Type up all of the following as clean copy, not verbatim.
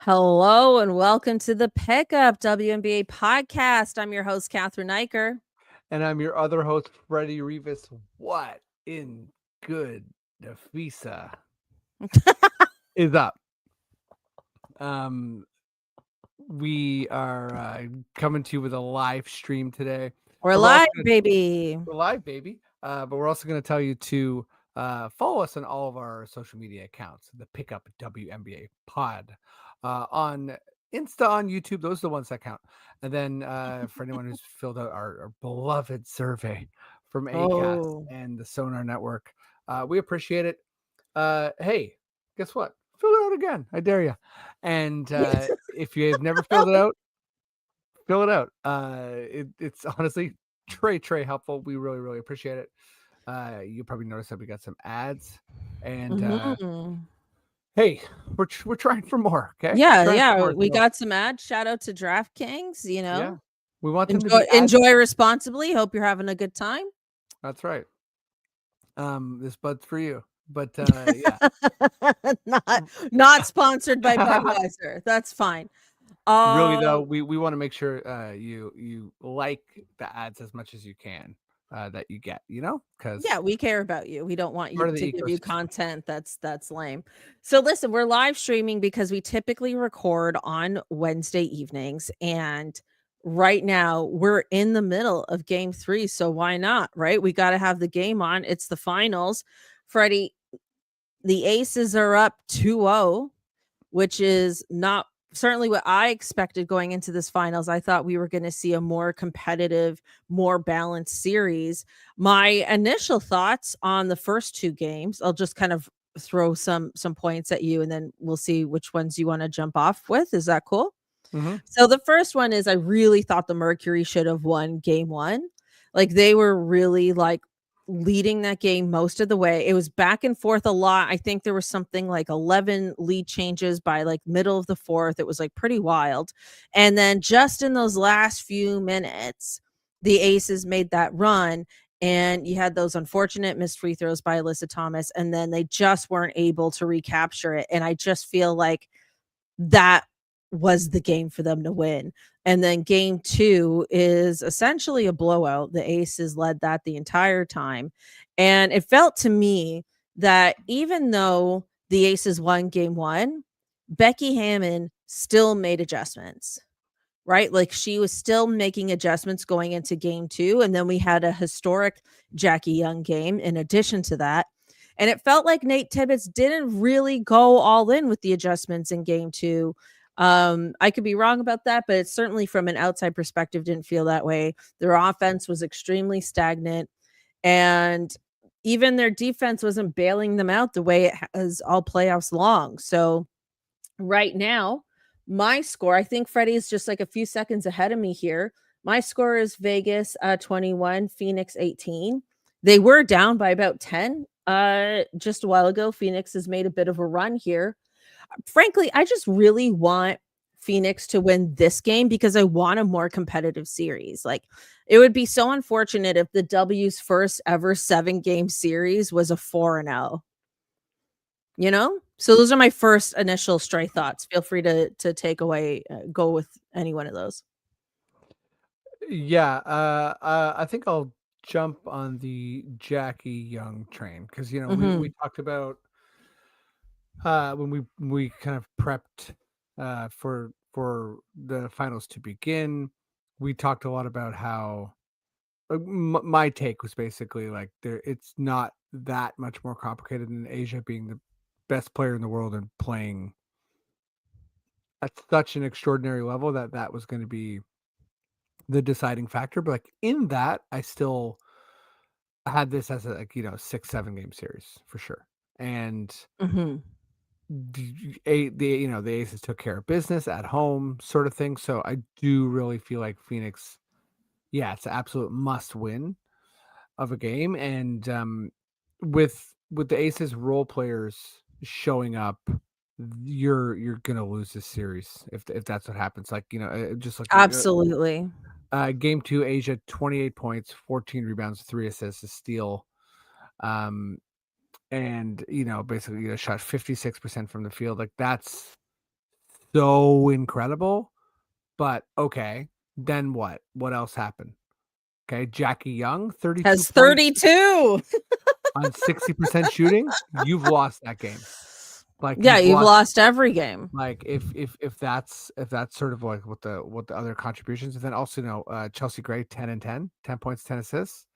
Hello and welcome to the Pickup WNBA podcast. I'm your host, Catherine Eicher. And I'm your other host, Freddie Rivas. What in good Nafisa is up? Um, we are coming to you with a live stream today. We're But we're also live, baby. we're live, baby. But we're also going to tell you to follow us on all of our social media accounts. The Pickup WNBA Pod on Insta, on YouTube. Those are the ones that count. And then for anyone who's filled out our beloved survey from ACAST Oh. and the Sonar Network, we appreciate it. Hey, guess what? Fill it out again. I dare you. And if you've never filled it out, fill it out. It's honestly Trey helpful. We really appreciate it. You probably noticed that we got some ads, and hey, we're trying for more. Okay, trying for more. We So, got some ads. Shout out to DraftKings. yeah, we want them to Enjoy be ads. enjoy responsibly. Hope you're having a good time. That's right. This bud's for you. But yeah, not sponsored by Budweiser. That's fine. really Uh though, we want to make sure you like the ads as much as you can that you get. Because Yeah, we care about you. We don't want you part of to the give you ecosystem. content that's lame. So listen, we're live streaming because we typically record on Wednesday evenings, and right now we're in the middle of game 3, so why not, right? We got to have the game on. It's the finals. Freddie, the Aces are up 2-0, which is not certainly what I expected going into this finals. I thought we were going to see a more competitive, more balanced series. My initial thoughts on the first two games, I'll just kind of throw some points at you and then we'll see which ones you want to jump off with. Is that cool? Mm-hmm. So the first one is I really thought the Mercury should have won game 1. Like they were really like leading that game most of the way. It was back and forth a lot. I think there was something like 11 lead changes by like middle of the fourth. It was like pretty wild. And then just in those last few minutes, the Aces made that run and you had those unfortunate missed free throws by Alyssa Thomas and then they just weren't able to recapture it. And I just feel like that was the game for them to win. And then game 2 is essentially a blowout. The Aces led that the entire time. And it felt to me that even though the Aces won game 1, Becky Hammon still made adjustments, right? Like she was still making adjustments going into game 2. And then we had a historic Jackie Young game in addition to that. And it felt like Nate Tibbetts didn't really go all in with the adjustments in game 2. I could be wrong about that, but it's certainly from an outside perspective didn't feel that way. Their offense was extremely stagnant and even their defense wasn't bailing them out the way it has all playoffs long. So right now, my score, I think Freddie is just like a few seconds ahead of me here. My score is Vegas 21, Phoenix 18. They were down by about 10 just a while ago. Phoenix has made a bit of a run here. Frankly, I just really want Phoenix to win this game because I want a more competitive series. Like it would be so unfortunate if the W's first ever 7-game series was a 4-0. You know? So those are my first initial stray thoughts. Feel free to take away go with any one of those. Yeah, I think I'll jump on the Jackie Young train because we Mhm. talked about when we kind of prepped for the finals to begin. We talked a lot about how my take was basically like it's not that much more complicated than Asia being the best player in the world and playing at such an extraordinary level that was going to be the deciding factor. But like in that, I still had this as a 6-7 game series for sure. And Mhm. the Aces took care of business at home, sort of thing. So I do really feel like Phoenix, yeah, it's an absolute must win of a game. And with the Aces role players showing up, you're gonna lose this series if that's what happens. Like just like Absolutely. game 2, Asia 28 points, 14 rebounds, 3 assists, a steal. Um, and basically shot 56% from the field. Like that's so incredible. But okay, then what? What else happened? Okay, Jackie Young, 32 Has points 32. on 60% shooting. You've lost that game. Like Yeah, you've you've lost. lost every game. Like if that's sort of like what the other contributions, and then also Chelsea Gray 10 points, 10 assists.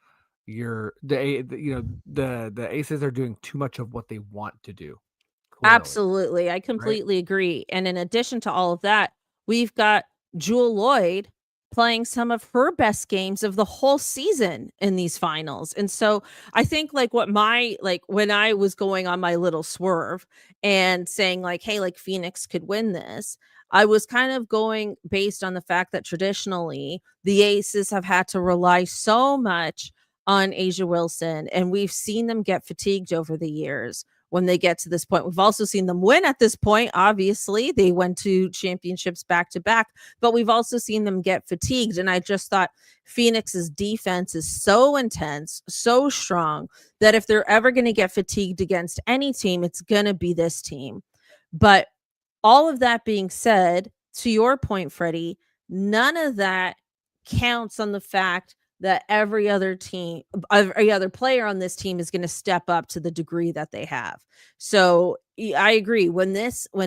You're the Aces are doing too much of what they want to do. Clearly, Absolutely, I right? completely agree, and in addition to all of that, we've got Jewel Lloyd playing some of her best games of the whole season in these finals, and so I think, like, when I was going on my little swerve and saying, like, "Hey, like, Phoenix could win this," I was kind of going based on the fact that traditionally, the Aces have had to rely so much on Asia Wilson, and we've seen them get fatigued over the years when they get to this point. We've also seen them win at this point. Obviously, they went to championships back to back, but we've also seen them get fatigued. And I just thought Phoenix's defense is so intense, so strong that if they're ever going to get fatigued against any team, it's going to be this team. But all of that being said, to your point, Freddie, none of that counts on the fact that every other player on this team is going to step up to the degree that they have. So I agree. When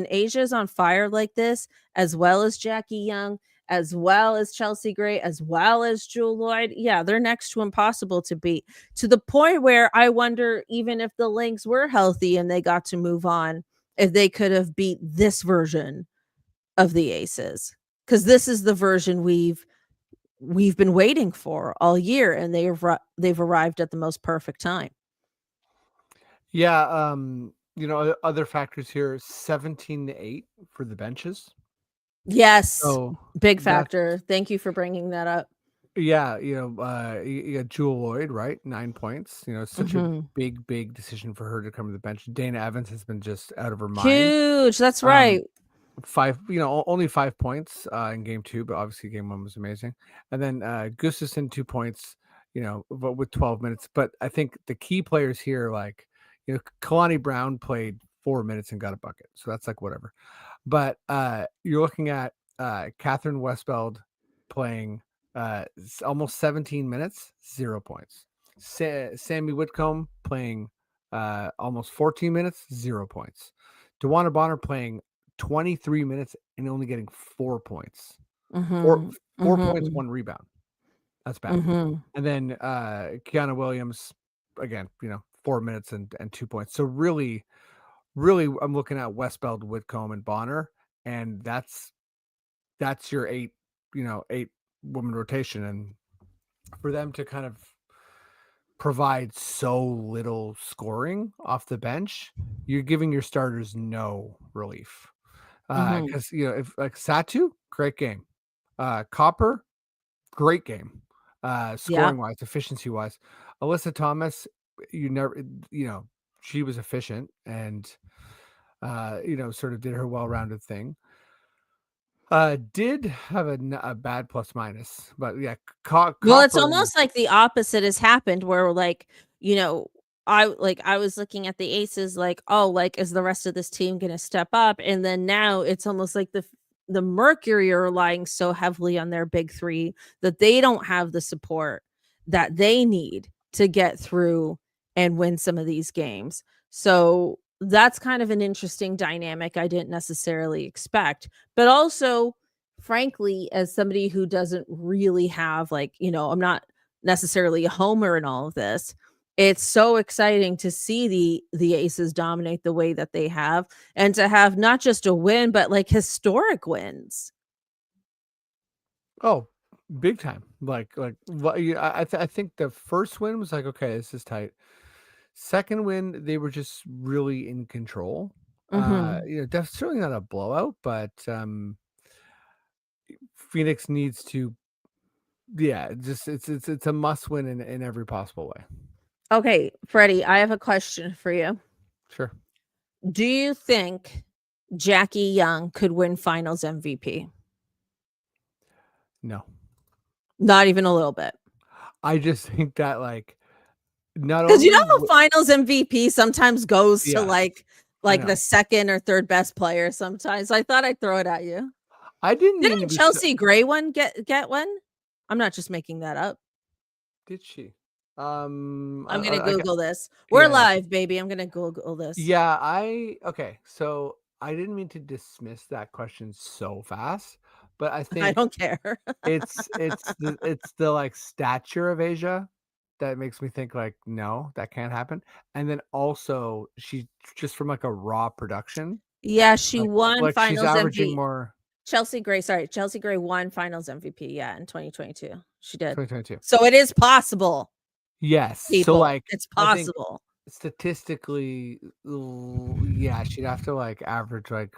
Asia's on fire like this, as well as Jackie Young, as well as Chelsea Gray, as well as Jewel Lloyd, yeah, they're next to impossible to beat. To the point where I wonder, even if the Lynx were healthy and they got to move on, if they could have beat this version of the Aces, because this is the version we've been waiting for all year, and they've arrived at the most perfect time. Yeah. Other factors here: 17-8 for the benches. Yes, So big that's factor. Thank you for bringing that up. yeah. You got Jewel Lloyd, right? 9 points. Such a Mhm. big decision for her to come to the bench. Dana Evans has been just out of her mind. Huge. That's Um, right. only 5 points in game two, but obviously game one was amazing. And then Gustafson 2 points, but with 12 minutes. But I think the key players here, like, Kalani Brown played 4 minutes and got a bucket. So that's like whatever. But you're looking at Catherine Westbeld playing almost 17 minutes, 0 points. Sammy Whitcomb playing almost 14 minutes, 0 points. DeWanna Bonner playing 23 minutes and only getting 4 points. Four Mhm. 4 points, Mhm. 1 rebound. That's bad. Mhm. And then Kiana Williams, again, 4 minutes and 2 points. So really, I'm looking at Westbeld, Whitcomb, and Bonner, and that's your eight woman rotation, and for them to kind of provide so little scoring off the bench, you're giving your starters no relief. Mhm. Because if like Satu, great game. Copper, great game. Yeah. Scoring wise, efficiency wise. Alyssa Thomas, you never, she was efficient and sort of did her well-rounded thing. Did have a bad plus minus, but yeah, Well, it's Copper. almost like the opposite has happened where, like, you know, I was looking at the Aces like, "Oh, like, is the rest of this team gonna step up?" And then now it's almost like the Mercury are relying so heavily on their big 3 that they don't have the support that they need to get through and win some of these games. So, that's kind of an interesting dynamic I didn't necessarily expect, but also frankly, as somebody who doesn't really have like, I'm not necessarily a homer in all of this. It's so exciting to see the Aces dominate the way that they have and to have not just a win, but like historic wins. Oh, big time. I think the first win was like, okay, this is tight. Second win, they were just really in control. Mhm. That's certainly not a blowout, but Phoenix needs to, yeah, just it's a must win in every possible way. Okay, Freddie, I have a question for you. Sure. Do you think Jackie Young could win finals MVP? No. Not even a little bit. I just think that, like, not Because you only know how finals MVP sometimes goes to yes. like I like know. the second or third best player sometimes. So I thought I'd throw it at you. I didn't mean to Didn't be so. Chelsea Gray one get one? I'm not just making that up. Did she? I'm gonna I got Google this. We're yeah, yeah. live, baby. I'm gonna Google this. Yeah, okay, so I didn't mean to dismiss that question so fast, but I I think don't care. it's the, like, stature of Asia that makes me think, like, "No, that can't happen," and then also, she just from, like, a raw production, Yeah, she like won she's Finals averaging MVP. more Chelsea Gray won Finals MVP. Yeah, in 2022, she did. 2022. So it is possible, Yes, so, people. like, It's I think possible. statistically, yeah, she'd have to, like, average, like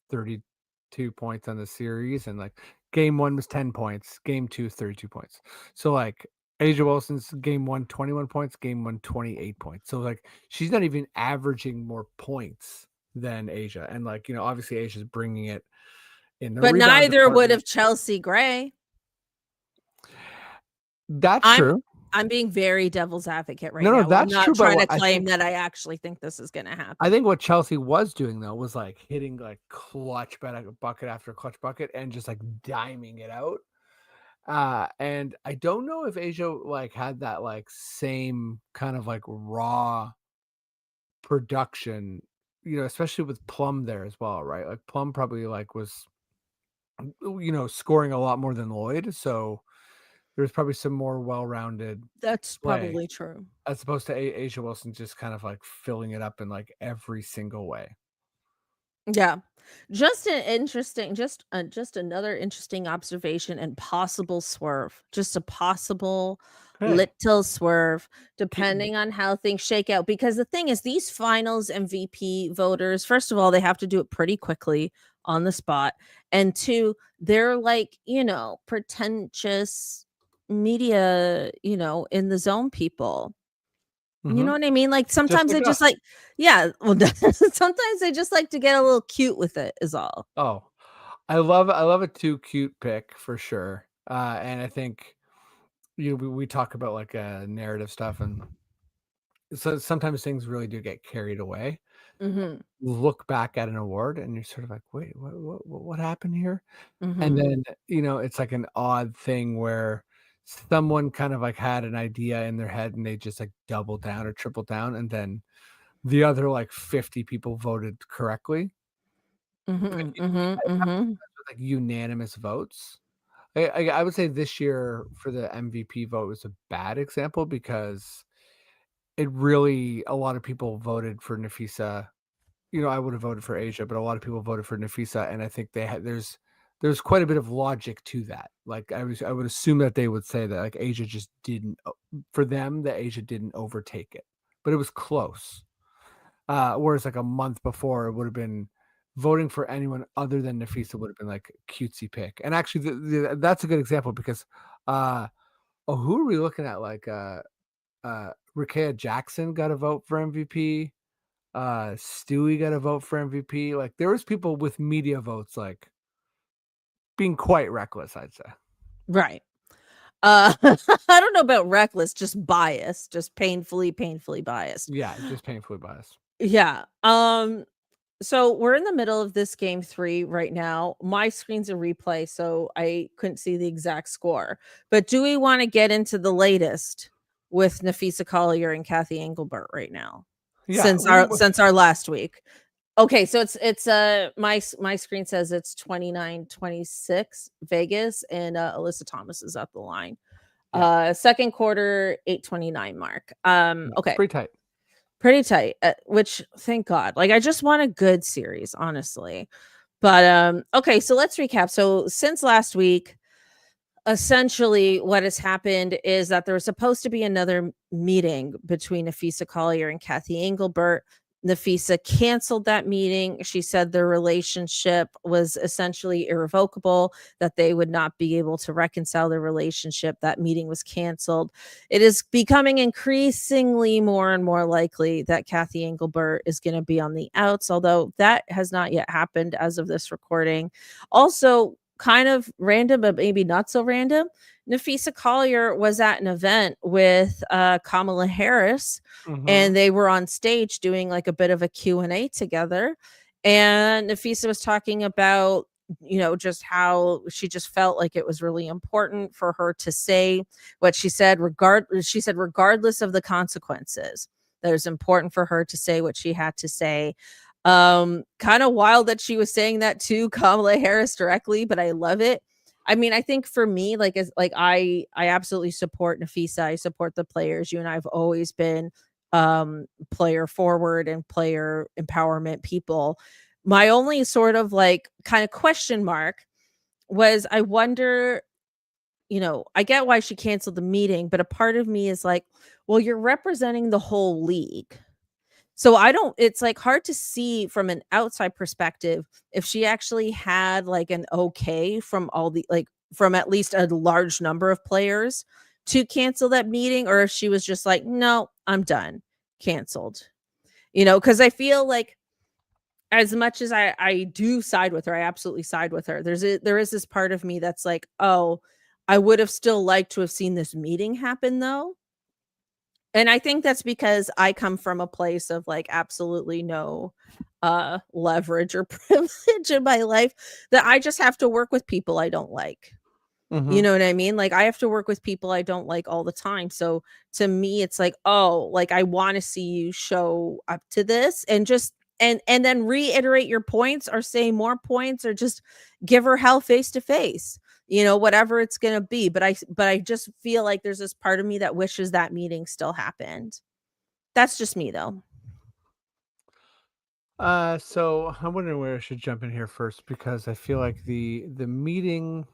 32 points on the series, and like game one was 10 points, game two is 32 points. So like Asia Wilson's game one 21 points, game one 28 points. So like she's not even averaging more points than Asia. And like, obviously Asia's bringing it in the But rebound neither would department. have Chelsea Gray. That's I'm true. I'm being very devil's advocate right No, no, now. I'm that's not true. But trying what to claim that I actually think this is gonna I happen. think what Chelsea was doing though was like hitting like clutch bucket after clutch bucket and just like diming it out. And I don't know if Asia like had that like same kind of like raw production, especially with Plum there as well, right? Like Plum probably like was, scoring a lot more than Lloyd. So there's probably some more well-rounded That's play probably true. as opposed to Asia Wilson just kind of like filling it up in like every single way. Yeah. Just an interesting just another interesting observation and possible swerve. Just a possible Hey, little swerve keep, depending on how things shake out, because the thing is these finals MVP voters, first of all, they have to do it pretty quickly on the spot, and two, they're like, pretentious media, in the zone people. You know mhm, what I mean? Like, just sometimes like they just us. like yeah, well, sometimes they just like to get a little cute with it is all. Oh, I love a too cute pick for sure. And I think we talk about like narrative stuff, and so sometimes things really do get carried away. Mhm, Look back at an award and you're sort of like, wait, what happened here? And mhm, then it's like an odd thing where someone kind of like had an idea in their head and they just like double down or triple down, and then the other like 50 people voted correctly. But mhm, mhm, it happens mhm. sometimes with like unanimous votes. I would say this year for the MVP vote was a bad example because it really a lot of people voted for Nafisa. I would have voted for Asia, but a lot of people voted for Nafisa, and I think there's quite a bit of logic to that. Like I would assume that they would say that like Asia just didn't for them that Asia didn't overtake it, but it was close. Whereas like a month before, it would have been voting for anyone other than Nafisa would have been like cutesy pick. And actually, that's a good example because, oh, who are we looking at? Like, Rakea Jackson got a vote for MVP. Stewie got a vote for MVP. Like, there was people with media votes like being quite reckless, I'd say. Right. I don't know about reckless, just biased, just painfully, painfully biased. Yeah, just painfully biased. Yeah, so we're in the middle of this game 3 right now. My screen's a replay, so I couldn't see the exact score. But do we wanna get into the latest with Nafisa Collier and Kathy Engelbert right now? Yeah, Since our last week. Okay, so my screen says it's 29-26 Vegas, and, Alyssa Thomas is at the line. yeah, Second quarter, 8:29 mark. yeah, it's Okay. pretty tight. Pretty tight, which thank God. Like, I just want a good series, honestly. But, okay, so let's recap. So since last week, essentially what has happened is that there was supposed to be another meeting between Nafisa Collier and Kathy Engelbert. Nafisa canceled that meeting. She said their relationship was essentially irrevocable, that they would not be able to reconcile their relationship. That meeting was canceled. It is becoming increasingly more and more likely that Kathy Engelbert is going to be on the outs, although that has not yet happened as of this recording. Also, kind of random, but maybe not so random. Nafisa Collier was at an event with Kamala Harris, Mhm. and they were on stage doing like a bit of a Q&A together. And Nafisa was talking about, just how she just felt like it was really important for her to say what she said, regardless of the consequences. That it was important for her to say what she had to say. Kind of wild that she was saying that to Kamala Harris directly, but I love it. I mean, I think for me, like, as like I absolutely support Nafisa. I support the players. You and I've always been player forward and player empowerment people. My only sort of like kind of question mark was, I wonder, I get why she canceled the meeting, but a part of me is like, well, you're representing the whole league. So I don't, it's like hard to see from an outside perspective if she actually had like an okay from all the like from at least a large number of players to cancel that meeting, or if she was just like, no, I'm done, canceled. Because I feel like, as much as I do side with her, I absolutely side with her. There is this part of me that's like, oh, I would have still liked to have seen this meeting happen though. And I think that's because I come from a place of like absolutely no leverage or privilege in my life, that I just have to work with people I don't like. You Mhm. know what I mean? Like, I have to work with people I don't like all the time. So to me, it's like, oh, like, I want to see you show up to this and just and then reiterate your points or say more points or just give her hell face to face. Whatever it's gonna be. But I just feel like there's this part of me that wishes that meeting still happened. That's just me though. So I'm wondering where I should jump in here first because I feel like the meeting.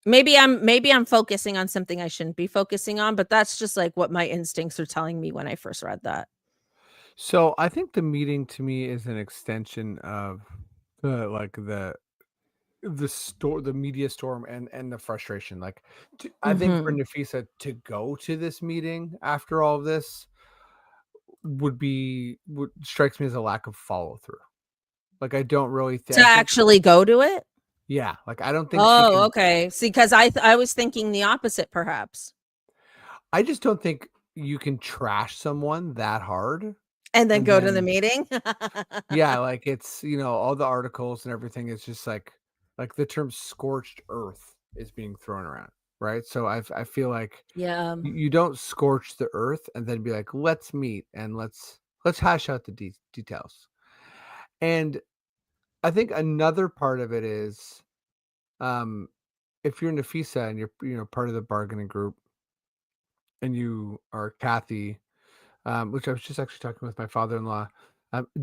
Maybe I'm focusing on something I shouldn't be focusing on, but that's just like what my instincts are telling me when I first read that. So I think the meeting to me is an extension of the media storm and the frustration. I think for Mhm. Nafisa to go to this meeting after all of this would strikes me as a lack of follow through. Like I don't really To I think actually go to it? yeah, like I don't think she Oh, can. okay. See, 'cause I was thinking the opposite perhaps, I just don't think you can trash someone that hard and then and go to the then meeting? yeah, like it's all the articles and everything is just like the term scorched earth is being thrown around, right? So I feel like Yeah. you don't scorch the earth and then be like, let's meet and let's hash out the details. And I think another part of it is, um, if you're Nafisa and you're part of the bargaining group and you are Kathy, which I was just actually talking with my father-in-law.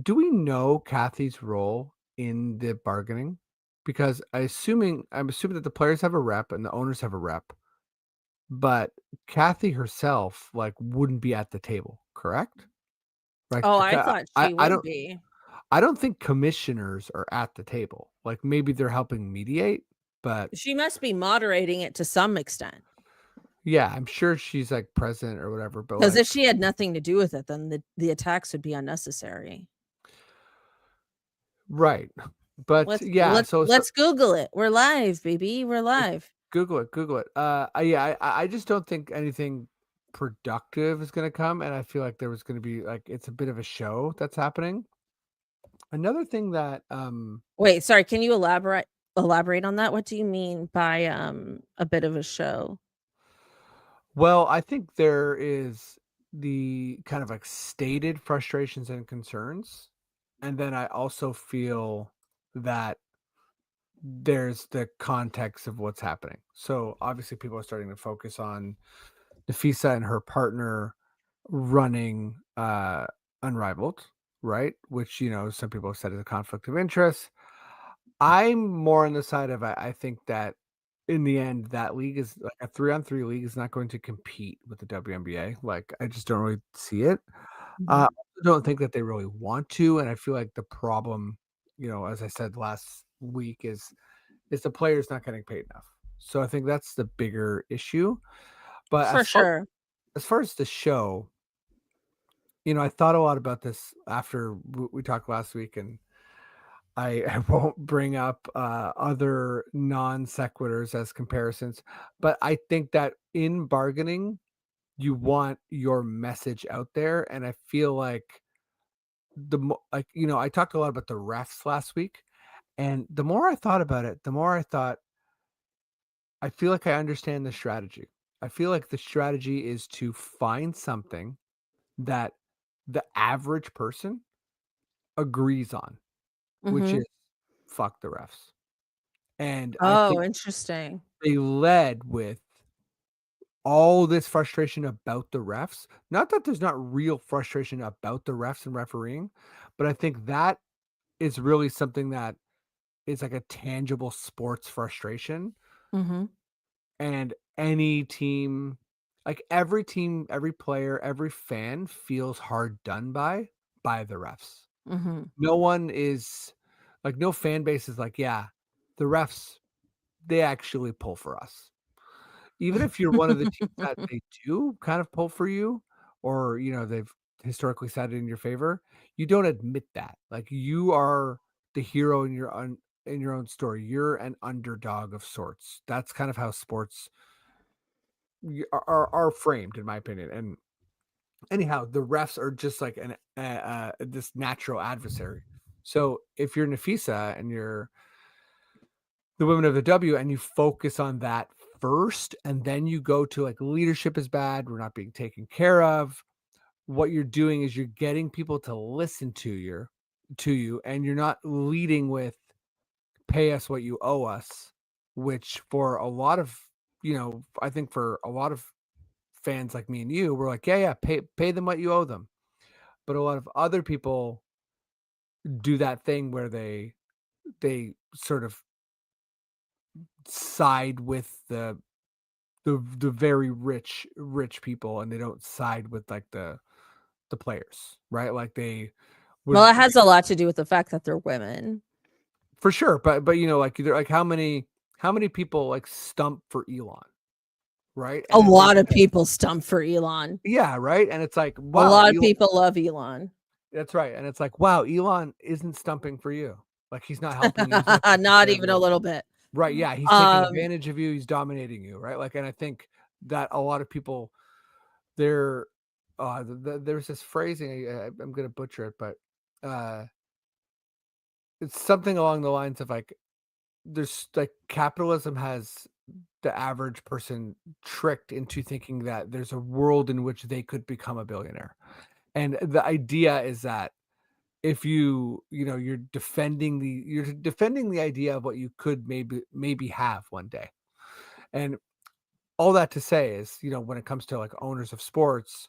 Do we know Kathy's role in the bargaining? Because I'm assuming that the players have a rep and the owners have a rep, but Kathy herself like wouldn't be at the table, correct? Like Oh, the I thought she would be. I don't think commissioners are at the table. Like maybe they're helping mediate, but She must be moderating it to some extent. yeah, I'm sure she's like president or whatever. But Because like if she had nothing to do with it, then the attacks would be unnecessary. right, but Let's yeah, let's so let's Google it. We're live, baby. We're live. Google it, Google it. Yeah, I just don't think anything productive is gonna come, and I feel like there was gonna be like it's a bit of a show that's happening. Another thing that, Wait, sorry, can you elaborate on that? What do you mean by a bit of a show? well, I think there is the kind of like stated frustrations and concerns, and then I also feel that there's the context of what's happening. So obviously, people are starting to focus on Nafisa and her partner running Unrivaled, right? Which, some people have said is a conflict of interest. I'm more on the side of I think that in the end, that league is like a 3-on-3 league is not going to compete with the WNBA. Like, I just don't really see it. I Mhm. don't think that they really want to. And I feel like the problem, as I said last week, is the players not getting paid enough. So I think that's the bigger issue. But For sure. as far as the show, I thought a lot about this after we talked last week, and I won't bring up other non sequiturs as comparisons, but I think that in bargaining, you want your message out there, and I feel like like I talked a lot about the refs last week, and the more I thought about it, the more I thought I feel like I understand the strategy. I feel like the strategy is to find something that the average person agrees on, which Mhm. is fuck the refs. And I Oh, think interesting. they led with all this frustration about the refs. Not that there's not real frustration about the refs and refereeing, but I think that is really something that is like a tangible sports frustration. Mhm. And any team, like every team, every player, every fan feels hard done by the refs. Mhm. No one is like, no fan base is like, yeah, the refs, they actually pull for us. Even if you're one of the teams that they do kind of pull for you, or, they've historically sided in your favor, you don't admit that. Like, you are the hero in your own story. You're an underdog of sorts. That's kind of how sports are framed, in my opinion. And anyhow, the refs are just like this natural adversary. So if you're Nafisa and you're the women of the W and you focus on that first, and then you go to like leadership is bad, we're not being taken care of. What you're doing is you're getting people to listen to you, and you're not leading with pay us what you owe us, which for a lot of I think for a lot of fans like me and you, we're like, yeah, pay them what you owe them. But a lot of other people do that thing where they sort of side with the very rich people, and they don't side with like the players, right? Like they Well, would, it has a lot to do with the fact that they're women. for sure, but like either like how many people like stump for Elon, right? A And it's like, lot of people stump for Elon. yeah, right, and it's like, A wow, lot of Elon. people love Elon. That's right, and it's like, wow, Elon isn't stumping for you. Like, he's not helping you, he's not taking Not care of even a you. little bit. Right, yeah, he's taking Um, advantage of you, he's dominating you, right? Like, and I think that a lot of people, they're there's this phrasing, I'm gonna butcher it, but uh it's something along the lines of like, there's like capitalism has the average person tricked into thinking that there's a world in which they could become a billionaire. And the idea is that if you're defending the idea of what you could maybe have one day. And all that to say is, when it comes to like owners of sports,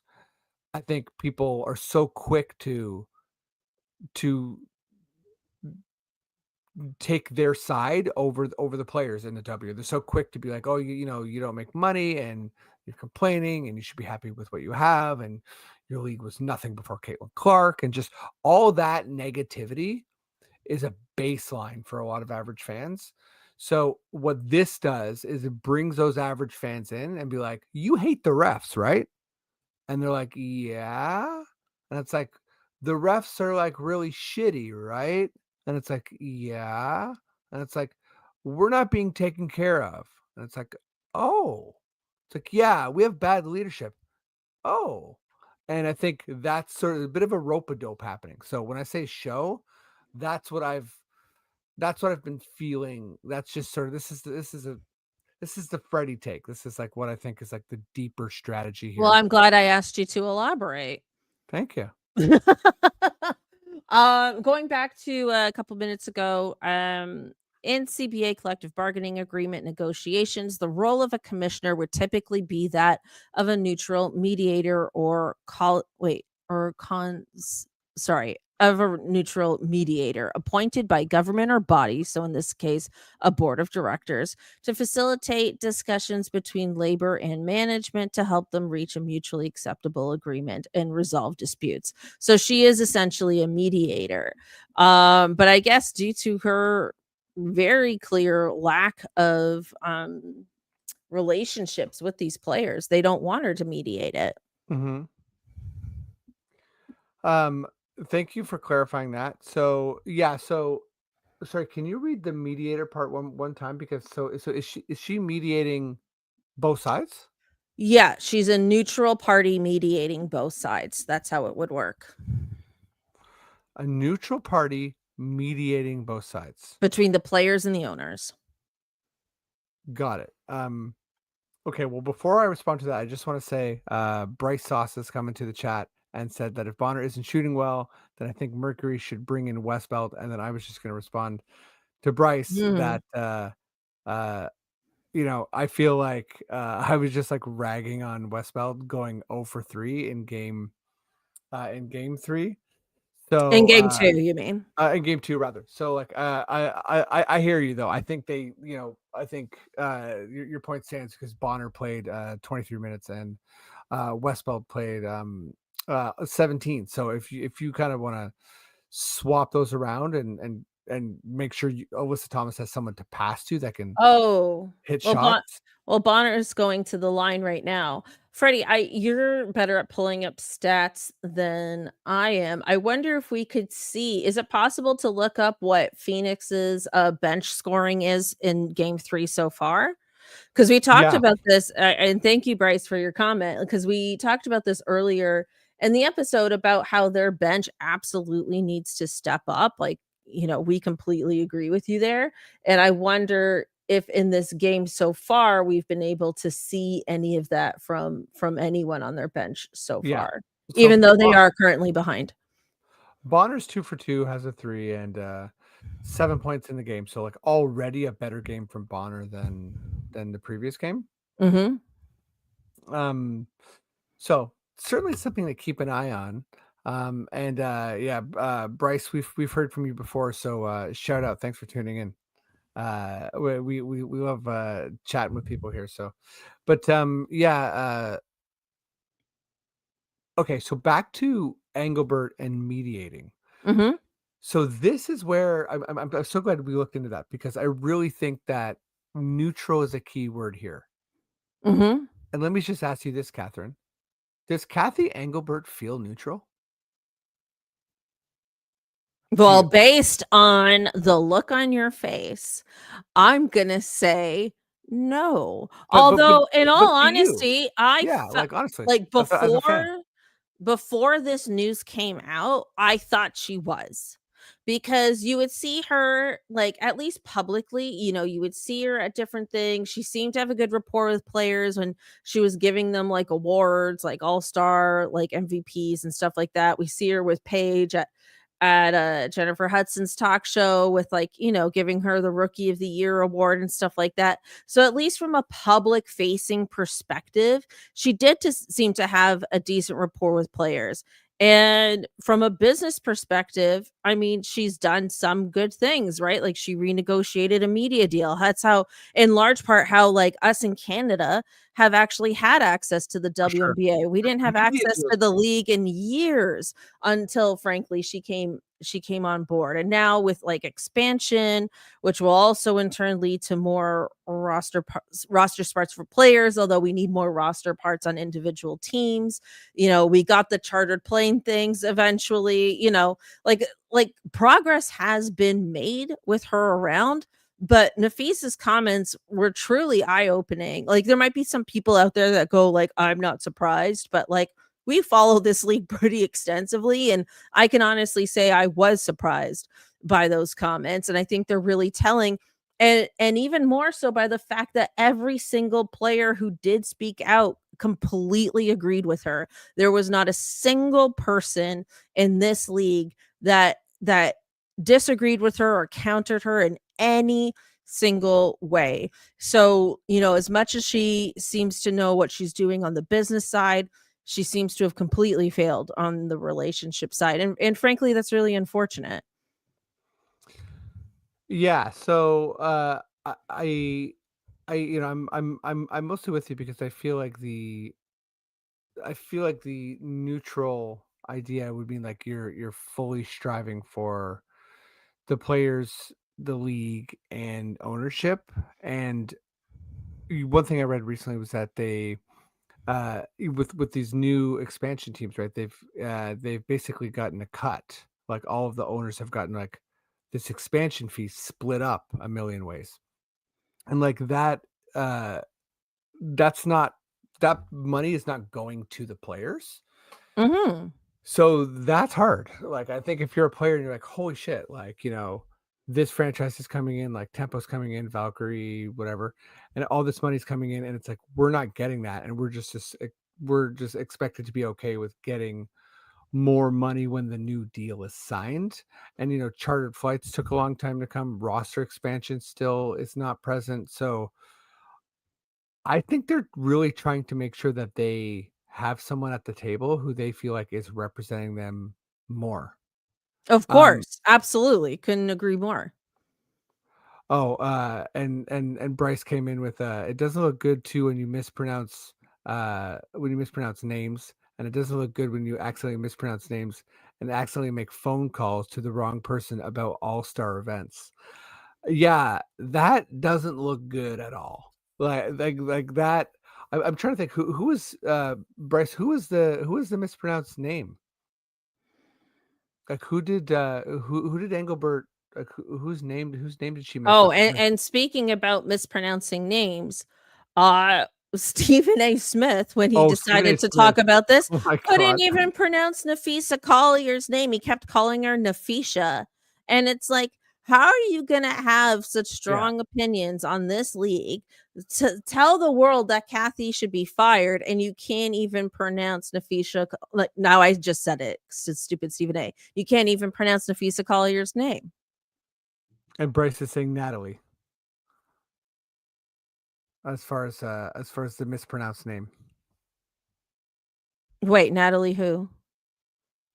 I think people are so quick to take their side over the players in the W. They're so quick to be like, oh, you don't make money and you're complaining and you should be happy with what you have, and your league was nothing before Caitlin Clark, and just all that negativity is a baseline for a lot of average fans. So what this does is it brings those average fans in and be like, you hate the refs, right? And they're like, yeah. And it's like, the refs are like really shitty, right? And it's like, yeah. And it's like, we're not being taken care of. And it's like, oh, it's like, yeah, we have bad leadership. Oh. And I think that's sort of a bit of a rope a dope happening. So when I say show, that's what I've that's what I've been feeling. That's just sort of, this is the Freddy take. This is like what I think is like the deeper strategy well, here. I'm glad I asked you to elaborate. Thank you. Going back to a couple minutes ago, in CBA collective bargaining agreement negotiations, the role of a commissioner would typically be that of a neutral mediator or sorry, of a neutral mediator appointed by government or body, so in this case a board of directors, to facilitate discussions between labor and management to help them reach a mutually acceptable agreement and resolve disputes. So she is essentially a mediator. But I guess due to her very clear lack of relationships with these players, they don't want her to mediate it. Mhm. Um, Thank you for clarifying that. So, yeah, so Sorry, can you read the mediator part one time? Because so is she mediating both sides? Yeah, she's a neutral party mediating both sides. That's how it would work A neutral party mediating both sides. between the players and the owners. Got it. Okay, well, before I respond to that, I just want to say Bryce Sauce has come into the chat and said that if Bonner isn't shooting well, then I think Mercury should bring in Westbelt. And then I was just going to respond to Bryce Mhm. that uh, I feel like I was just like ragging on Westbelt going 0 for 3 in game 3. In So game 2, you mean? in game 2 rather. So like I hear you though. I think I think your point stands because Bonner played 23 minutes and Westbelt played 17. So if you kind of want to swap those around and make sure Alyssa Thomas has someone to pass to that can Oh, hit well, shots. Bonner's going to the line right now. Freddie, you're better at pulling up stats than I am. I wonder if we could see, is it possible to look up what Phoenix's bench scoring is in game 3 so far? Because we talked Yeah, about this, and thank you, Bryce, for your comment, because we talked about this earlier in the episode about how their bench absolutely needs to step up. Like, we completely agree with you there. And I wonder if in this game so far we've been able to see any of that from anyone on their bench so yeah. far, So even though they are currently behind. Bonner's 2 for 2, has a 3 and 7 points in the game. So like already a better game from Bonner than the previous game. Mhm. Um, so certainly something to keep an eye on. And yeah, Bryce, we've heard from you before, so shout out, thanks for tuning in. We love chatting with people here. So, but yeah, okay. So back to Engelbert and mediating. Mhm. So this is where I'm so glad we looked into that because I really think that neutral is a key word here. Mhm. And let me just ask you this, Catherine. Does Kathy Engelbert feel neutral to Well, you? based on the look on your face, I'm gonna say no. But but but Although, in but all to you? honesty, I Yeah, felt like honestly, like as a fan. before this news came out, I thought she was. Because you would see her, like, at least publicly, you would see her at different things. She seemed to have a good rapport with players when she was giving them like awards, like all-star, like MVPs and stuff like that. We see her with Paige at Jennifer Hudson's talk show with, like, giving her the Rookie of the Year award and stuff like that. So at least from a public facing perspective, she did seem to have a decent rapport with players. And from a business perspective, I mean, she's done some good things, right? Like, she renegotiated a media deal. That's how, in large part, how like us in Canada have actually had access to the For sure. WNBA. We didn't have Media access deals. to the league in years until, frankly, she came on board. And now with like expansion, which will also in turn lead to more roster spots for players, although we need more roster parts on individual teams. We got the chartered plane things eventually. Like progress has been made with her around. But Nafisa's comments were truly eye-opening. Like, there might be some people out there that go like, I'm not surprised, but like, we follow this league pretty extensively, and I can honestly say I was surprised by those comments, and I think they're really telling. And even more so by the fact that every single player who did speak out completely agreed with her. There was not a single person in this league that disagreed with her or countered her in any single way. So, as much as she seems to know what she's doing on the business side, she seems to have completely failed on the relationship side. And frankly, that's really unfortunate. Yeah. So I'm mostly with you because I feel like the neutral idea would mean like you're fully striving for the players, the league, and ownership. And one thing I read recently was that with these new expansion teams, right? They've basically gotten a cut. Like all of the owners have gotten like this expansion fee split up a million ways. And like that's not, that money is not going to the players. Mhm. So that's hard. Like, I think if you're a player and you're like, holy shit, like, this franchise is coming in, like Tempo's coming in, Valkyrie, whatever, and all this money's coming in, and it's like we're not getting that, and we're just expected to be okay with getting more money when the new deal is signed. And chartered flights took a long time to come. Roster expansion still is not present. So I think they're really trying to make sure that they have someone at the table who they feel like is representing them more. Of Um, course, absolutely, couldn't agree more. and Bryce came in with it doesn't look good too when you mispronounce names, and it doesn't look good when you accidentally mispronounce names and accidentally make phone calls to the wrong person about all-star events. Yeah, that doesn't look good at all. Like that. I'm trying to think who was Bryce. Who was the mispronounced name? Like who did Engelbert, like whose name did she mess Oh, up? and speaking about mispronouncing names, uh, Stephen A. Smith, when he Oh, Stephen A. decided to talk Smith. about this, Oh my couldn't god. even pronounce Nafisa Collier's name. He kept calling her Nafisha. And it's like, how are you going to have such Yeah. strong opinions on this league to tell the world that Kathy should be fired and you can't even pronounce Nafisa? Like, now I just said it. Stupid Stephen A. You can't even pronounce Nafisa Collier's name. And Bryce is saying Natalie as far as the mispronounced name. Wait, Natalie who?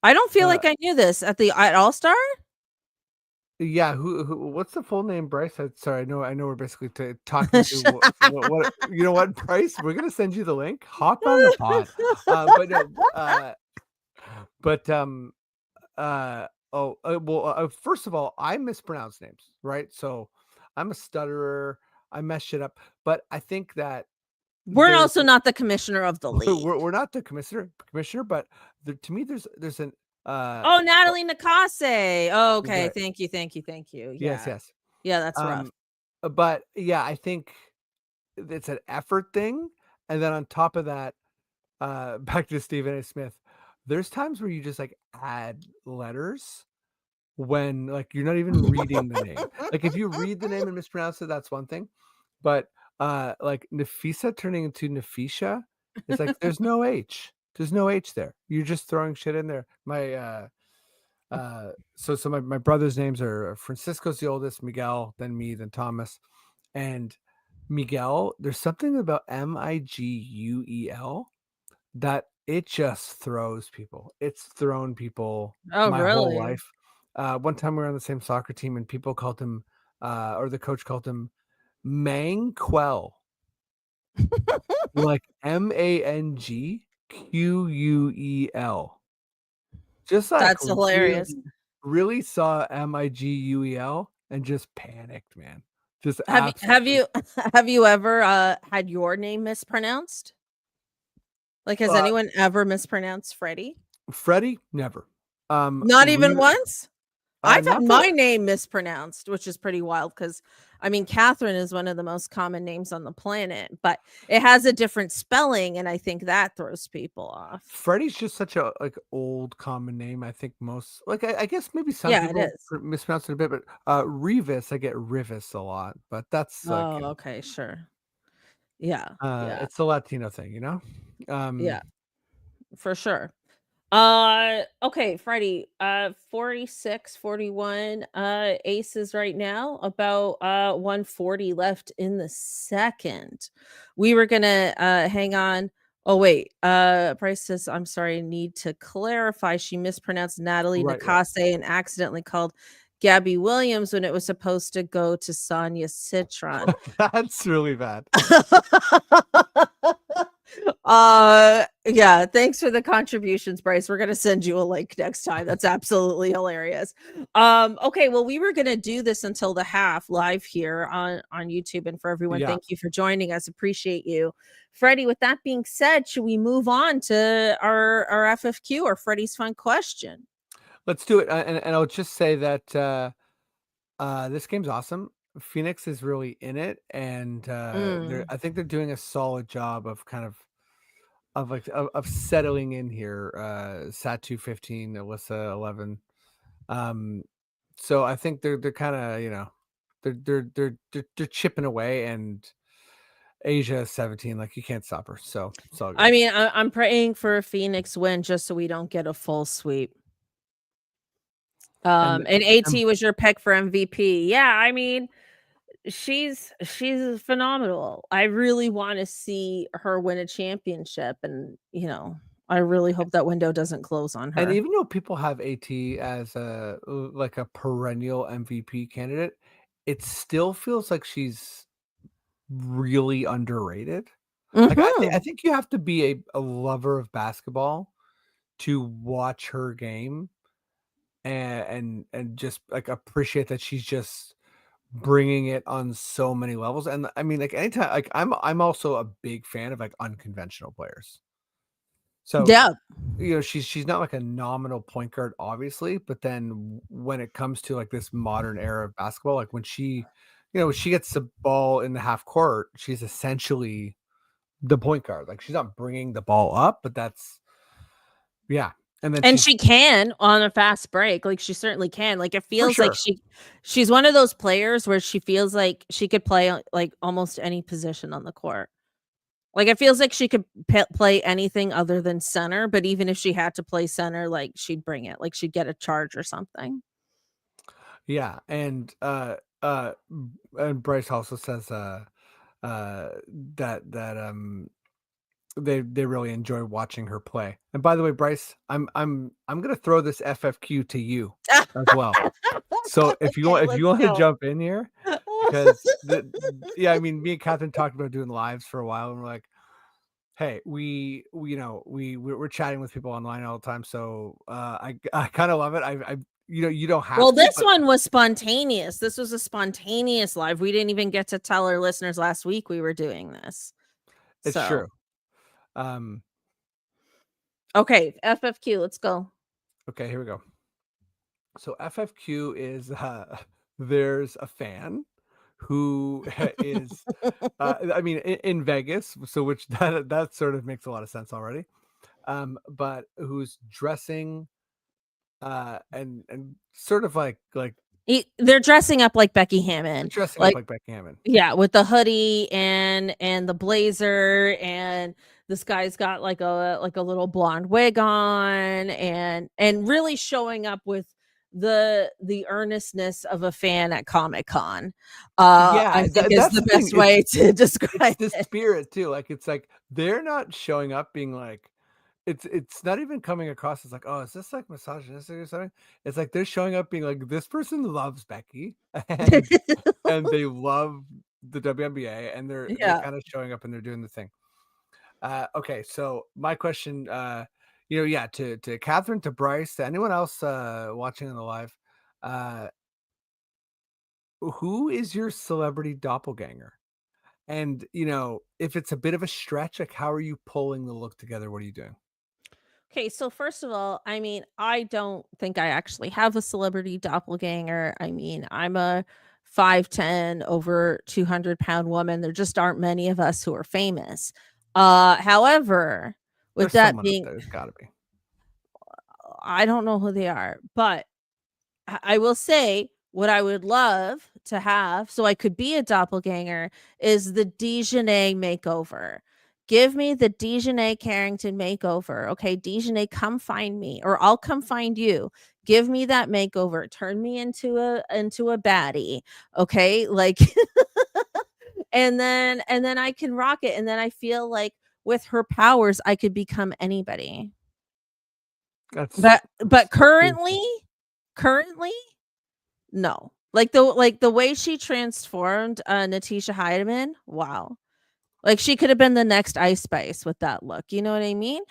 I don't feel Uh like I knew this at All-Star? yeah, who what's the full name, Bryce? Sorry, I know we're basically talking to what you know what, Bryce? We're gonna send you the link. Hop on the pod. But no, but first of all, I mispronounce names, right? So I'm a stutterer. I mess shit up, but I think that We're there's also not the commissioner of the league. we're not the commissioner, but to me there's an Oh, Natalie Nakase. Oh, okay. right. Thank you, thank you, thank you. Yes, Yeah. yes. Yeah, that's rough. Um, but yeah, I think it's an effort thing, and then on top of that, back to Stephen A. Smith, there's times where you just like add letters when like you're not even reading the name. Like if you read the name and mispronounce it, that's one thing. But like Nafisa turning into Nafisha, it's like there's no H. There's no H there. You're just throwing shit in there. So my brother's names are Francisco's the oldest, Miguel, then me, then Thomas. And Miguel, there's something about Miguel that it just throws people. It's thrown people Oh, my whole really? life. One time we were on the same soccer team and people called him, or the coach called him Mangquel, like Mangquel. Just like That's hilarious. really saw Miguel and just panicked, man. Just Have you have absolutely. you have you ever had your name mispronounced? Like, has Uh, anyone ever mispronounced Freddie? Freddie, never. Not even Re once? I've had not my for name mispronounced, which is pretty wild because I mean, Catherine is one of the most common names on the planet, but it has a different spelling, and I think that throws people off. Freddie's just such a like old common name. I think most like I guess maybe some Yeah, it people is. mispronounce it a bit, but Revis, I get Rivis a lot, but that's like Oh, okay, sure. Yeah, yeah, it's the Latino thing, you know? yeah, Um for sure. Okay, Freddie, 46, 41, aces right now, about 140 left in the second. We were gonna hang on. Oh wait, Bryce says, I'm sorry, need to clarify. She mispronounced Natalie right. Nakase and accidentally called Gabby Williams when it was supposed to go to Sonia Citron. That's really bad. Yeah, thanks for the contributions, Bryce. We're gonna send you a link next time. That's absolutely hilarious. Okay, well, we were gonna do this until the half live here on YouTube, and for everyone, Yeah. thank you for joining us. Appreciate you. Freddie, with that being said, should we move on to our FFQ or Freddie's fun question? Let's do it. And I'll just say that This game's awesome. Phoenix is really in it, and Mm. I think they're doing a solid job of of settling in here. Satu 15, Alyssa 11. Um, so I think they're kind of they're chipping away, and Asia 17, like you can't stop her. So it's all good. I mean, I'm praying for a Phoenix win just so we don't get a full sweep. And And and AT was your pick for MVP. Yeah, I mean, she's phenomenal. I really want to see her win a championship, and I really hope that window doesn't close on And her. even though people have AT as a like a perennial MVP candidate, it still feels like she's really underrated. Like I Mhm. think you have to be a lover of basketball to watch her game and just like appreciate that she's just bringing it on so many levels. And I mean, like anytime, like I'm also a big fan of like unconventional players. So Yeah. she's not like a nominal point guard, obviously, but then when it comes to like this modern era of basketball, like when she gets the ball in the half court, she's essentially the point guard. Like she's not bringing the ball up, but that's yeah. And then And she's she can on a fast break, like, she certainly can, like, it for feels like sure. she's one of those players where she feels like she could play, like, almost any position on the court. Like, it feels like she could play anything other than center, but even if she had to play center, like, she'd bring it, like, she'd get a charge or something. Yeah. And Bryce also says uh that they really enjoy watching her play. And by the way, Bryce, I'm gonna throw this FFQ to you as well. So Okay, if you let's want to go. jump in here, because yeah, I mean, me and Catherine talked about doing lives for a while, and we're like, hey, we we're chatting with people online all the time, so I kind of love it. I you don't have Well, to, this but one was spontaneous. This was a spontaneous live. We didn't even get to tell our listeners last week we were doing this. it's So, true. Um, okay, FFQ, let's go. okay, here we go. So FFQ is there's a fan who is I mean in Vegas, so which that sort of makes a lot of sense already. But who's dressing and sort of like They're dressing up like Becky Hammond. dressing up Like, like Becky Hammond. yeah, with the hoodie and the blazer, and this guy's got like a little blonde wig on, and really showing up with the earnestness of a fan at Comic-Con. I Yeah, think is that's the the thing. best way to It's describe the it. spirit too. Like it's like they're not showing up being like it's not even coming across as like, oh, is this like misogynistic or something? It's like they're showing up being like, this person loves Becky and they love the WNBA and they're Yeah. kind of showing up and they're doing the thing. Okay, so my question, yeah, to Catherine, to Bryce, to anyone else watching on the live, uh, who is your celebrity doppelganger? And if it's a bit of a stretch, like how are you pulling the look together? What are you doing? Okay, so first of all, I mean, I don't think I actually have a celebrity doppelganger. I mean, I'm a 5'10", over 200-pound woman. There just aren't many of us who are famous. However, with There's that someone up being, there. There's got to be. I don't know who they are, but I will say what I would love to have so I could be a doppelganger is the Dijonay makeover. Give me the Dijonay Carrington makeover. Okay, Dijonay, come find me, or I'll come find you. Give me that makeover. Turn me into a baddie. Okay, like, and then I can rock it. And then I feel like with her powers, I could become anybody. But That's currently, beautiful. currently, no. Like the way she transformed, Natisha Hiedeman, wow. Like, she could have been the next Ice Spice with that look, you know what I mean?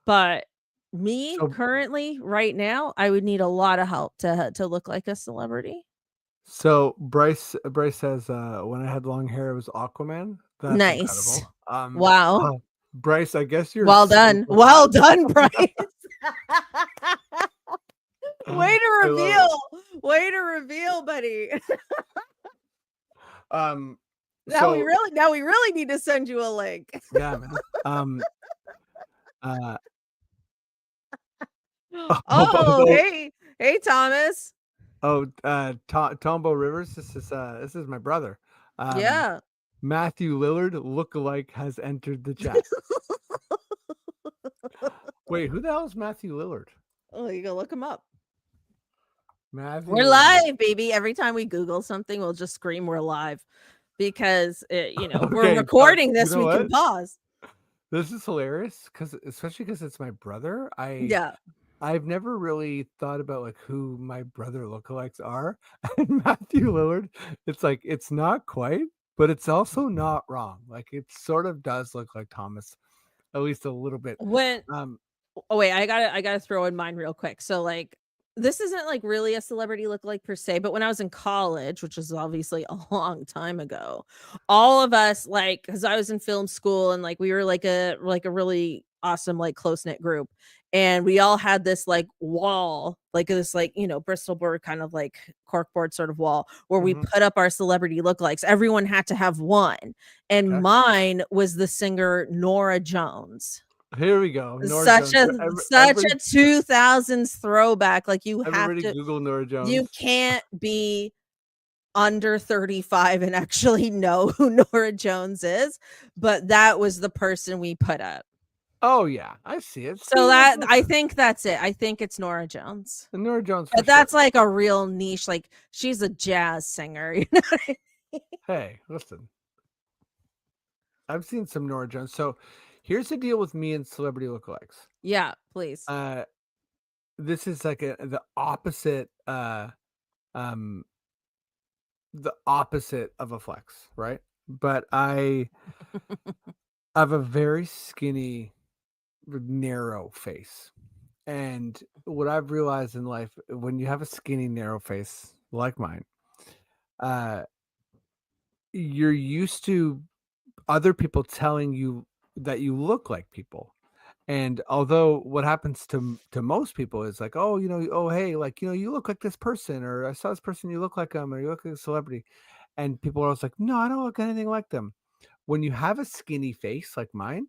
But me, So currently, right now, I would need a lot of help to look like a celebrity. Bryce says when I had long hair it was Aquaman. That's Nice. incredible. Wow. Bryce, I guess you're Well so done. Well glad. done, Bryce. Way to I love it. reveal. Way to reveal, buddy. Um, Now we so really now we really need to send you a link. yeah, man. Uh, Oh, hey, Thomas. Tombo Rivers. This is my brother. Um, Yeah. Matthew Lillard lookalike has entered the chat. Wait, who the hell is Matthew Lillard? Oh, you go look him up. Matthew We're Lillard. live, baby. Every time we Google something, we'll just scream we're live because if we're Okay, recording you this, know we can what? pause. This is hilarious especially because it's my brother. Yeah. I've never really thought about like who my brother lookalikes are. And Matthew Lillard, it's like it's not quite, but it's also not wrong. Like it sort of does look like Thomas, at least a little bit. When Um, Oh wait, I gotta throw in mine real quick. So like this isn't like really a celebrity lookalike per se, but when I was in college, which was obviously a long time ago, all of us like because I was in film school and like we were like a really awesome like close knit group, and we all had this like wall, like this like Bristol board kind of like corkboard sort of wall where we mhm, put up our celebrity lookalikes. Everyone had to have one, and okay. mine was the singer Nora Jones. Here we go. Nora Such Jones. a such a 2000s throwback, like, Everybody Google Nora you Jones. can't be under 35 and actually know who Nora Jones is, but that was the person we put up. Oh yeah, I see it. So See, I listen, think that's it. I think it's Nora Jones. Nora Jones for But sure. that's like a real niche, like, she's a jazz singer, you know what I mean? Hey, listen, I've seen some Nora Jones. So here's the deal with me and celebrity lookalikes. Yeah, please. Uh, this is like um the opposite of a flex, right? But I have a very skinny, narrow face. And what I've realized in life, when you have a skinny, narrow face like mine, uh, you're used to other people telling you that you look like people. And although what happens to most people is like, oh, oh, hey, like, you look like this person, or I saw this person, you look like them, or you look like a celebrity. And people are always like, no, I don't look anything like them. When you have a skinny face like mine,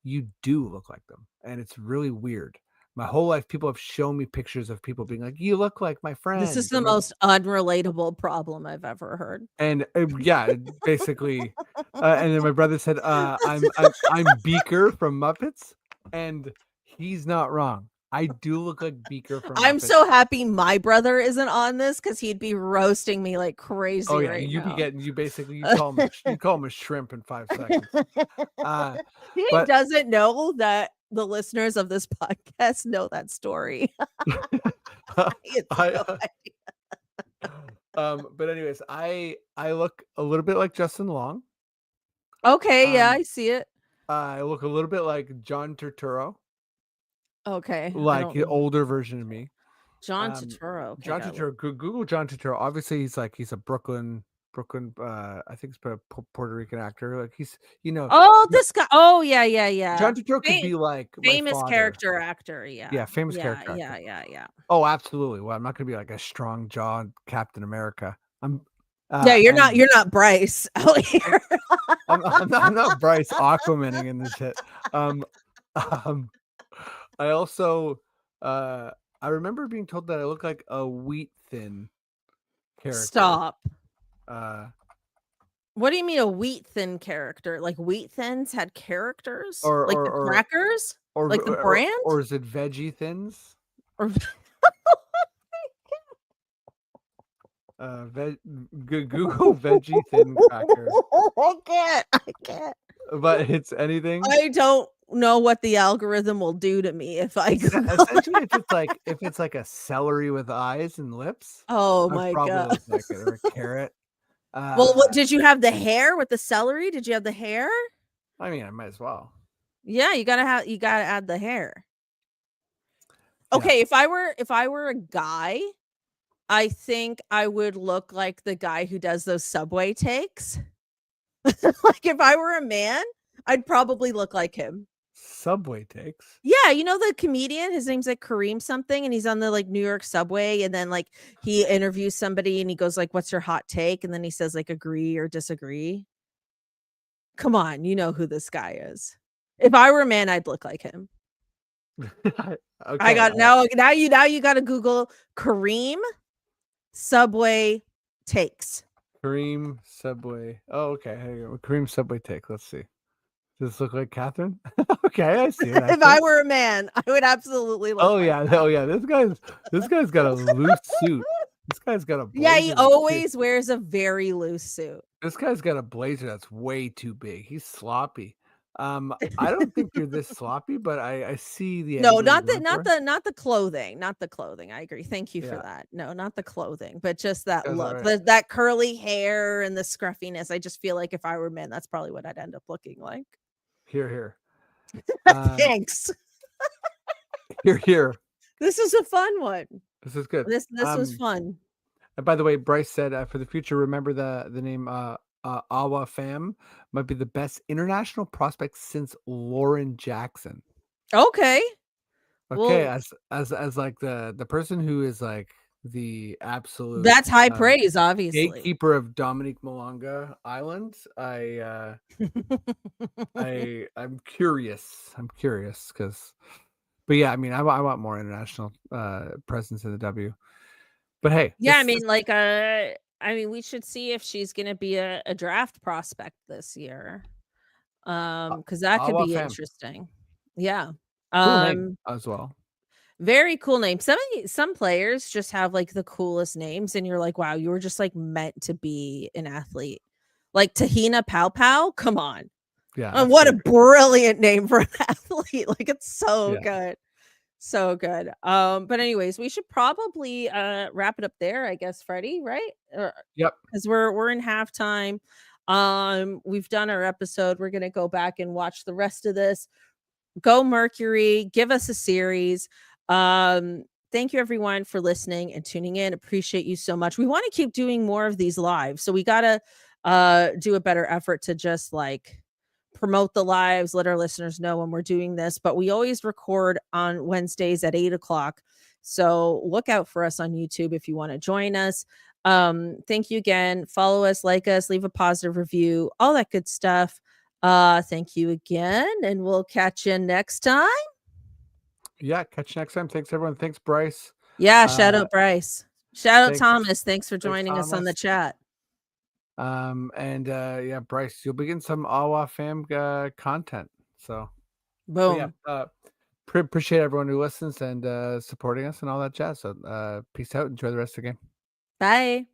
you do look like them. And it's really weird. My whole life, people have shown me pictures of people being like, you look like my This is friend. the most unrelatable problem I've ever heard. And yeah, basically, and then my brother said, I'm Beaker from Muppets, and he's not wrong. I do look like Beaker from I'm Muppets. so happy my brother isn't on this because he'd be roasting me like Oh crazy yeah, right you be now. getting you call him a shrimp in 5 seconds. Uh, He but doesn't know that the listeners of this podcast know that story. It's no I but anyways, I look a little bit like Justin Long. Okay, yeah, Um, I see it. I look a little bit like John Turturro, Okay, I like don't the know. older version of me. John Turturro. Okay, John got look. Turturro, Google John Turturro. Obviously, he's a Brooklyn. I think he's a Puerto Rican actor. Like Oh, Jo- this guy. Oh, yeah, yeah, yeah. John Turturro could be like my Famous father. character actor. Yeah, Yeah, famous yeah, character yeah, actor. yeah, yeah. Oh, absolutely. Well, I'm not gonna be like a strong jawed Captain America. Yeah, you're not. And You're not Bryce out I'm, here. I'm not Bryce Aquamaning in this shit. Um, um, I also, I remember being told that I look like a wheat thin character. Stop. Uh, What do you mean a wheat thin character? Like Wheat Thins had characters? or Like or the or crackers? or Like the or, brand? or is it veggie thins? Or Google veggie thin crackers, I can't. I can't. but it's anything. I don't know what the algorithm will do to me if I Google Essentially, it. if it's like a celery with eyes and lips, Oh I'd my probably god. look like it, or a carrot. Well, what Uh, did you have the hair with the celery? Did you have the hair? I mean, I might as well. Yeah, you gotta add the hair. Yeah. Okay, if I were a guy, I think I would look like the guy who does those subway takes. Like if I were a man, I'd probably look like him. Subway takes. Yeah, you know the comedian? His name's, like, Kareem something, and he's on the, like, New York subway, and then, like, he interviews somebody, and he goes, like, "What's your hot take?" And then he says, like, "Agree or disagree." Come on, you know who this guy is. If I were a man, I'd look like him. I Okay, got now you gotta Google Kareem Subway takes. Kareem Subway. Oh, okay. Here you go. Kareem Subway take. Let's see. Does this look like Catherine? Okay, I see it If I actually. were a man, I would absolutely look Oh like yeah, that. oh yeah. This guy's got a loose suit. This guy's got a Yeah, he blazer that's too. always wears a very loose suit. This guy's got a blazer that's way too big. He's sloppy. I don't think you're this sloppy, but I see the No, angle you're not the going not for. the not the clothing, not the clothing, I agree, thank you for Yeah, that. No, not the clothing, but just this that guy's all look, right. that curly hair and the scruffiness, I just feel like if I were men, that's probably what I'd end up looking like. Here, here. Um, Thanks. here, here. This is a fun one. This is good. This was fun. And by the way, Bryce said, for the future, remember the name Awa Pham might be the best international prospect since Lauren Jackson. Okay. Okay, Well, as like the person who is like the absolute that's high praise, obviously. gatekeeper of Dominique Malanga Island. I'm curious. I'm curious because, but yeah, I mean, I want more international presence in the W. But hey, Yeah, I mean, we should see if she's gonna be a draft prospect this year. Because that could Awa be Pham, interesting. Yeah. cool name Um, as well. Very cool name. Some players just have, like, the coolest names, and you're like, "Wow, you were just, like, meant to be an athlete." Like, Tahina Pow Pow? Come on. Yeah, that's What a pretty good. brilliant name for an athlete. Like, it's so Yeah. good. So good. But anyways, we should probably, wrap it up there, I guess, Freddie, right? Yep. 'Cause we're in halftime. We've done our episode. We're gonna go back and watch the rest of this. Go Mercury, give us a series. Thank you everyone for listening and tuning in. Appreciate you so much. We want to keep doing more of these live. So we got to do a better effort to just like promote the lives, let our listeners know when we're doing this. But we always record on Wednesdays at 8 o'clock. So look out for us on YouTube if you want to join us. Thank you again. Follow us, like us, leave a positive review, all that good stuff. Thank you again, and we'll catch you next time. Yeah. Catch you next time. Thanks, everyone. Thanks, Bryce. Yeah, shout Uh, out Bryce. Shout out thanks, Thomas. Thanks for thanks, joining us on the Thomas. chat. And yeah, Bryce, you'll be getting some Awa Fam content. So, but yeah, Boom. appreciate everyone who listens and supporting us and all that jazz. So, peace out. Enjoy the rest of the game. Bye.